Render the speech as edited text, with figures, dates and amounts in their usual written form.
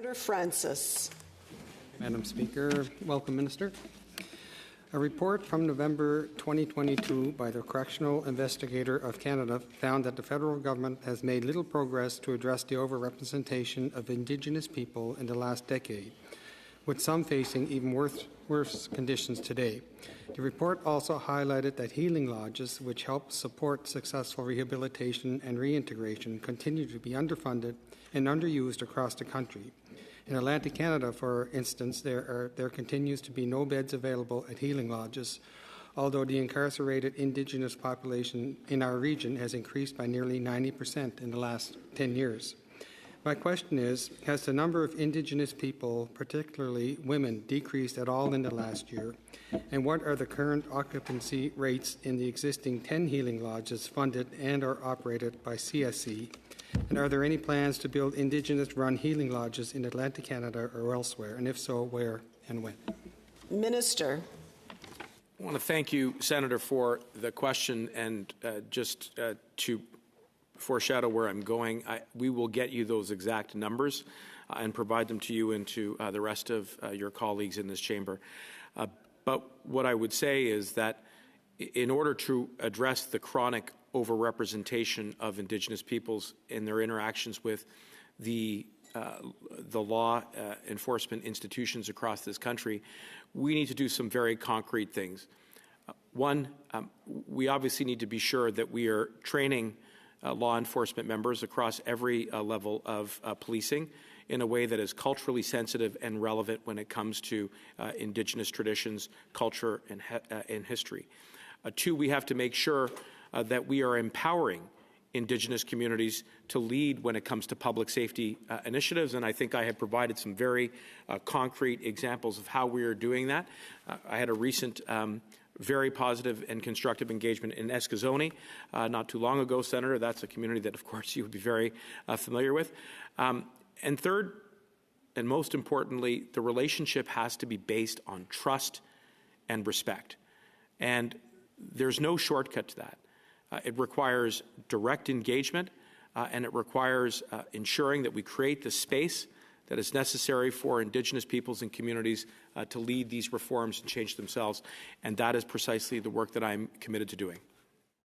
Senator Francis. Madam Speaker, welcome, Minister. A report from November 2022 by the Correctional Investigator of Canada found that the federal government has made little progress to address the overrepresentation of Indigenous people in the last decade, with some facing even worse conditions today. The report also highlighted that healing lodges, which help support successful rehabilitation and reintegration, continue to be underfunded and underused across the country. In Atlantic Canada, for instance, there continues to be no beds available at healing lodges, although the incarcerated Indigenous population in our region has increased by nearly 90% in the last 10 years. My question is, has the number of Indigenous people, particularly women, decreased at all in the last year? And what are the current occupancy rates in the existing 10 healing lodges funded and or operated by CSC? And are there any plans to build Indigenous-run healing lodges in Atlantic Canada or elsewhere? And if so, where and when? Minister. I want to thank you, Senator, for the question, and just to foreshadow where I'm going, we will get you those exact numbers and provide them to you and to the rest of your colleagues in this chamber. But what I would say is that in order to address the chronic overrepresentation of Indigenous peoples in their interactions with the law enforcement institutions across this country, we need to do some very concrete things. One, we obviously need to be sure that we are training law enforcement members across every level of policing in a way that is culturally sensitive and relevant when it comes to Indigenous traditions, culture, and history. Two, we have to make sure that we are empowering Indigenous communities to lead when it comes to public safety initiatives, and I think I have provided some very concrete examples of how we are doing that. I had a recent very positive and constructive engagement in Eskazoni not too long ago, Senator. That's a community that, of course, you would be very familiar with. And third, and most importantly, the relationship has to be based on trust and respect. And there's no shortcut to that. It requires direct engagement, and it requires ensuring that we create the space that is necessary for Indigenous peoples and communities to lead these reforms and change themselves. And that is precisely the work that I'm committed to doing.